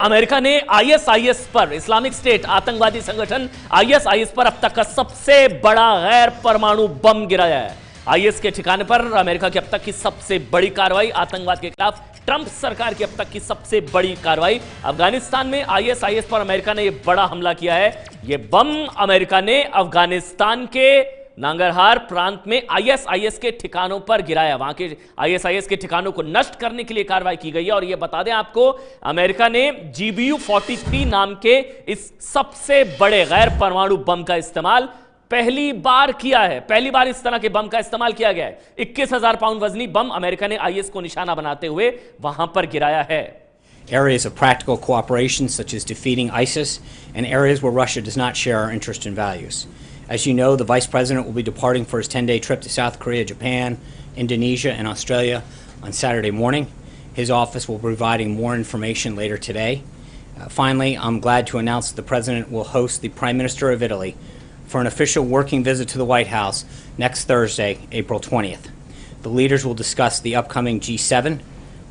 America ने ISIS पर, Islamic state आतंकवादी संगठन आईएसआईएस पर अब तक का सबसे बड़ा गैर परमाणु बम गिराया है। आईएस के ठिकाने पर अमेरिका की अब तक की सबसे बड़ी कार्रवाई, आतंकवाद के खिलाफ ट्रंप सरकार की अब तक की सबसे बड़ी कार्रवाई। अफगानिस्तान में आईएसआईएस पर अमेरिका ने यह बड़ा हमला किया है। यह बम अमेरिका ने अफगानिस्तान के नांगरहार प्रांत में आईएसआईएस के ठिकानों पर गिराया। वहां के आईएसआईएस के ठिकानों को नष्ट करने के लिए कार्रवाई की गई है। और यह बता दें आपको, अमेरिका ने GBU-43 नाम के इस सबसे बड़े गैर परमाणु बम का इस्तेमाल पहली बार किया है। पहली बार इस तरह के बम का इस्तेमाल किया गया है। 21,000 पाउंड वजनी बम अमेरिका ने आईएस को निशाना बनाते हुए वहां पर गिराया है। Areas of practical cooperation such as defeating ISIS and areas where Russia does not share our interests and values. As you know, the Vice President will be departing for his 10-day trip to South Korea, Japan, Indonesia, and Australia on Saturday morning. His office will be providing more information later today. Finally, I'm glad to announce that the President will host the Prime Minister of Italy for an official working visit to the White House next Thursday, April 20th. The leaders will discuss the upcoming G7,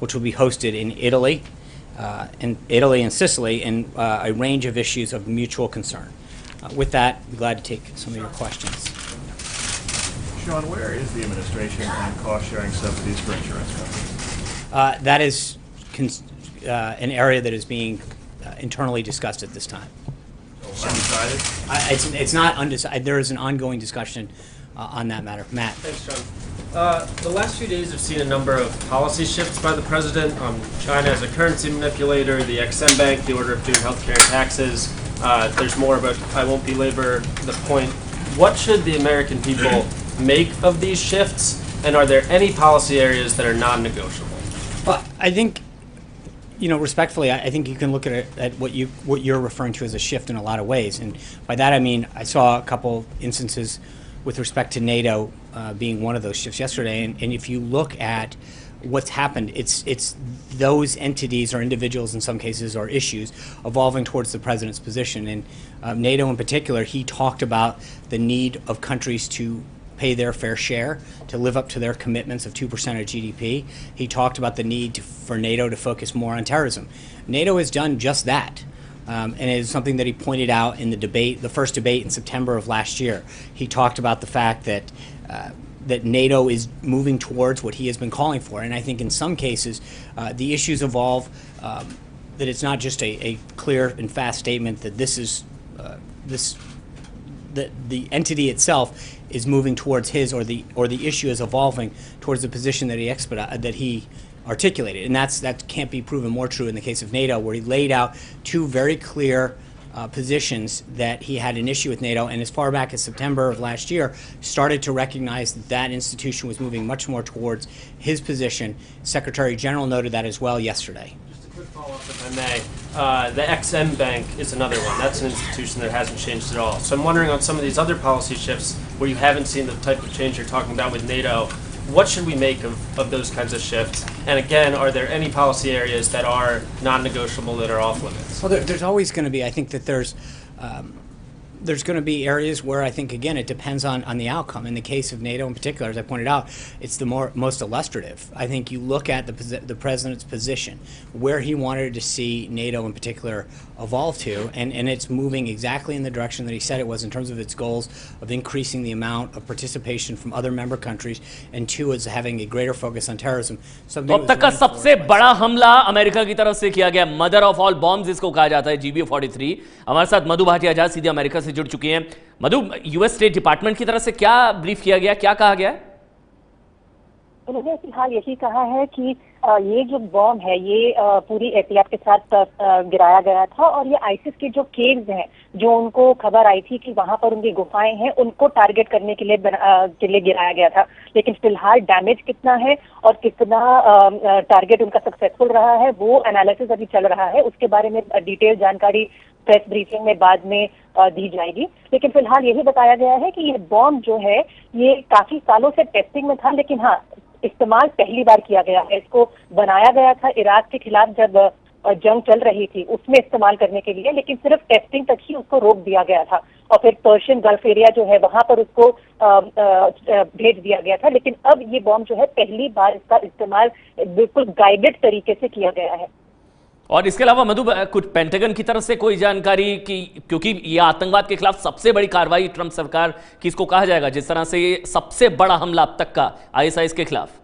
which will be hosted in Italy and Sicily, and a range of issues of mutual concern. With that, I'm glad to take some of your questions. Sean, where is the administration on cost-sharing subsidies for insurance companies? That is an area that is being internally discussed at this time. Undecided? It's not undecided. There is an ongoing discussion on that matter. Matt. Thanks, John. The last few days have seen a number of policy shifts by the president. China as a currency manipulator, the XM Bank, the order of doing healthcare and taxes. There's more, but I won't belabor the point. What should the American people make of these shifts, and are there any policy areas that are non-negotiable? Well, I think, respectfully, I think you can look at what you're referring to as a shift in a lot of ways, and by that I mean I saw a couple instances with respect to NATO being one of those shifts yesterday, and if you look at what's happened, it's those entities or individuals in some cases or issues evolving towards the president's position. And NATO in particular, he talked about the need of countries to pay their fair share, to live up to their commitments of 2% of GDP. He talked about the need for NATO to focus more on terrorism. NATO has done just that. And it is something that he pointed out in the debate, the first debate in September of last year. He talked about the fact that that NATO is moving towards what he has been calling for. And I think in some cases, the issues evolve, that it's not just a clear and fast statement that this is, that the entity itself is moving towards his, or the issue is evolving towards the position that he articulated. And that can't be proven more true in the case of NATO, where he laid out two very clear positions that he had an issue with NATO, and as far back as September of last year started to recognize that institution was moving much more towards his position. Secretary General noted that as well yesterday. Just a quick follow-up, if I may. The XM Bank is another one. That's an institution that hasn't changed at all. So I'm wondering, on some of these other policy shifts where you haven't seen the type of change you're talking about with NATO, what should we make of those kinds of shifts? And again, are there any policy areas that are non-negotiable, that are off limits? Well, there's always going to be. I think that there's going to be areas where I think, again, it depends on the outcome. In the case of NATO in particular, as I pointed out, it's the most illustrative. I think you look at the president's position, where he wanted to see NATO in particular evolve to, and it's moving exactly in the direction that he said it was in terms of its goals of increasing the amount of participation from other member countries, and two is having a greater focus on terrorism. अब तक का सबसे बड़ा हमला America की तरफ से किया गया, मदर ऑफ ऑल बॉम्ब्स इसको कहा जाता है, GBU-43। हमारे साथ मधु भाटिया आजाद सीधे अमेरिका से जुड़ चुकी हैं। मधु, यूएस स्टेट डिपार्टमेंट की तरफ से क्या ब्रीफ किया गया, क्या कहा गया? उन्होंने फिलहाल यही कहा है कि ये जो बॉम्ब है ये पूरी एहतियात के साथ गिराया गया था, और ये आईसिस के जो केव्स हैं, जो उनको खबर आई थी कि वहां पर उनकी गुफाएं हैं, उनको टारगेट करने के लिए गिराया गया था। लेकिन फिलहाल डैमेज कितना है और कितना टारगेट उनका सक्सेसफुल रहा है, वो एनालिसिस अभी चल रहा है। उसके बारे में डिटेल जानकारी प्रेस ब्रीफिंग में बाद में दी जाएगी। लेकिन फिलहाल यही बताया गया है कि ये बॉम्ब जो है ये काफी सालों से टेस्टिंग में था, लेकिन हाँ, इस्तेमाल पहली बार किया गया है। इसको बनाया गया था इराक के खिलाफ जब जंग चल रही थी, उसमें इस्तेमाल करने के लिए, लेकिन सिर्फ टेस्टिंग तक ही उसको रोक दिया गया था, और फिर पर्शियन गल्फ एरिया जो है वहां पर उसको भेज दिया गया था। लेकिन अब ये बॉम्ब जो है पहली बार इसका इस्तेमाल बिल्कुल गाइडेड तरीके से किया गया है। और इसके अलावा मधु, कुछ पेंटागन की तरफ से कोई जानकारी की, क्योंकि ये आतंकवाद के खिलाफ सबसे बड़ी कार्रवाई ट्रंप सरकार की इसको कहा जाएगा, जिस तरह से ये सबसे बड़ा हमला अब तक का आईएसआईएस के खिलाफ।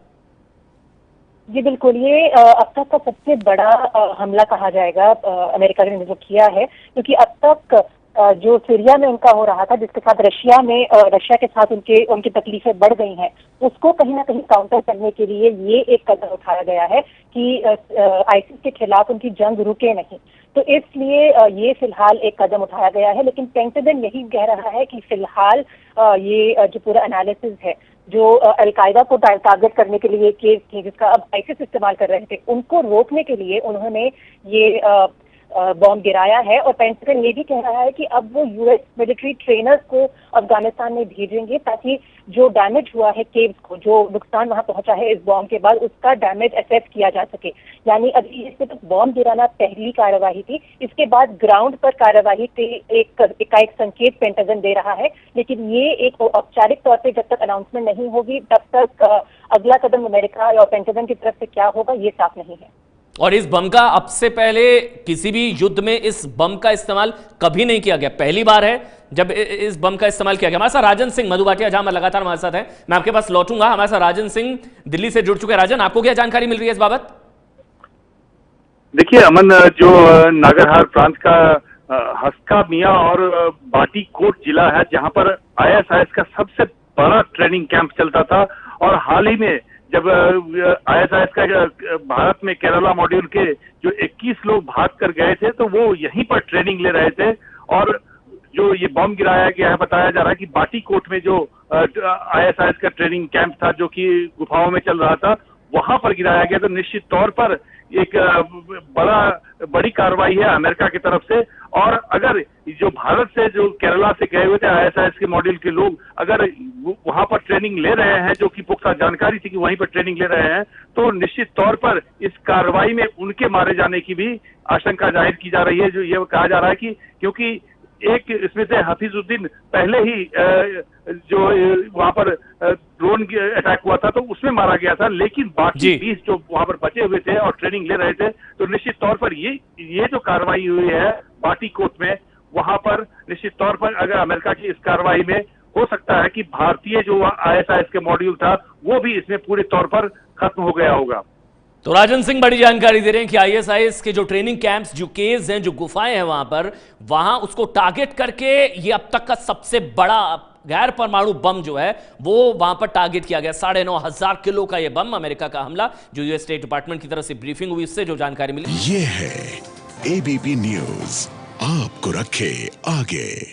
जी बिल्कुल, ये अब तक का सबसे बड़ा हमला कहा जाएगा अमेरिका ने जो किया है, क्योंकि अब तक जो सीरिया में उनका हो रहा था, जिसके साथ रशिया के साथ उनकी तकलीफें बढ़ गई हैं, उसको कहीं ना कहीं काउंटर करने के लिए ये एक कदम उठाया गया है कि आईसिस के खिलाफ उनकी जंग रुके नहीं। तो इसलिए ये फिलहाल एक कदम उठाया गया है, लेकिन पेंटागन यही कह रहा है कि फिलहाल ये जो पूरा एनालिसिस है, जो अलकायदा को टारगेट करने के लिए केस थी जिसका अब आईसिस इस्तेमाल कर रहे थे, उनको रोकने के लिए उन्होंने ये बॉम्ब गिराया है। और पेंटागन ये भी कह रहा है कि अब वो यूएस मिलिट्री ट्रेनर्स को अफगानिस्तान में भेजेंगे ताकि जो डैमेज हुआ है केव्स को, जो नुकसान वहां पहुंचा है इस बॉम्ब के बाद, उसका डैमेज असेस किया जा सके। यानी अभी इससे तक बॉम्ब गिराना पहली कार्यवाही थी, इसके बाद ग्राउंड पर कार्यवाही के एक संकेत पेंटागन दे रहा है, लेकिन ये एक औपचारिक तौर पर जब तक अनाउंसमेंट नहीं होगी तब तक अगला कदम अमेरिका और पेंटागन की तरफ से क्या होगा ये साफ नहीं है। और इस बम का अब से पहले किसी भी युद्ध में इस बम का इस्तेमाल कभी नहीं किया गया, पहली बार है जब इस बम का इस्तेमाल किया गया। हमारे साथ राजन सिंह मधु भाटिया जहां लगातार हमारे साथ है, मैं आपके पास लौटूंगा। हमारे साथ राजन सिंह दिल्ली से जुड़ चुके हैं। राजन, आपको क्या जानकारी मिल रही है इस बाबत? देखिए अमन, जो नागरहार प्रांत का हस्का मियां और बाटी कोट जिला है, जहां पर आईएसआईएस का सबसे बड़ा ट्रेनिंग कैंप चलता था, और हाल ही में जब आईएसआईएस का भारत में केरला मॉड्यूल के जो 21 लोग भाग कर गए थे, तो वो यहीं पर ट्रेनिंग ले रहे थे। और जो ये बम गिराया गया है, बताया जा रहा है कि बाटी कोट में जो आईएसआईएस का ट्रेनिंग कैंप था, जो कि गुफाओं में चल रहा था, वहां पर गिराया गया। तो निश्चित तौर पर एक बड़ी कार्रवाई है अमेरिका की तरफ से। और अगर जो भारत से, जो केरला से गए हुए थे आईएसआईएस के मॉड्यूल के लोग, अगर वहां पर ट्रेनिंग ले रहे हैं, जो कि पुख्ता जानकारी थी कि वहीं पर ट्रेनिंग ले रहे हैं, तो निश्चित तौर पर इस कार्रवाई में उनके मारे जाने की भी आशंका जाहिर की जा रही है। जो ये कहा जा रहा है कि क्योंकि एक इसमें से हफीजुद्दीन पहले ही जो वहां पर ड्रोन अटैक हुआ था, तो उसमें मारा गया था, लेकिन बाकी 20 जो वहां पर बचे हुए थे और ट्रेनिंग ले रहे थे, तो निश्चित तौर पर ये जो कार्रवाई हुई है बाटी कोट में, वहां पर निश्चित तौर पर अगर अमेरिका की इस कार्रवाई में हो सकता है कि भारतीय जो आईएसआईएस के मॉड्यूल था वो भी इसमें पूरे तौर पर खत्म हो गया होगा। तो राजन सिंह बड़ी जानकारी दे रहे हैं कि आईएसआईएस के जो ट्रेनिंग कैंप्स, जो केव्स हैं, जो गुफाएं हैं वहां पर, वहां उसको टारगेट करके ये अब तक का सबसे बड़ा गैर परमाणु बम जो है वो वहां पर टारगेट किया गया। 9,500 किलो का ये बम, अमेरिका का हमला, जो यूएस स्टेट डिपार्टमेंट की तरफ से ब्रीफिंग हुई, उससे जो जानकारी मिली। ये है एबीपी न्यूज, आपको रखे आगे।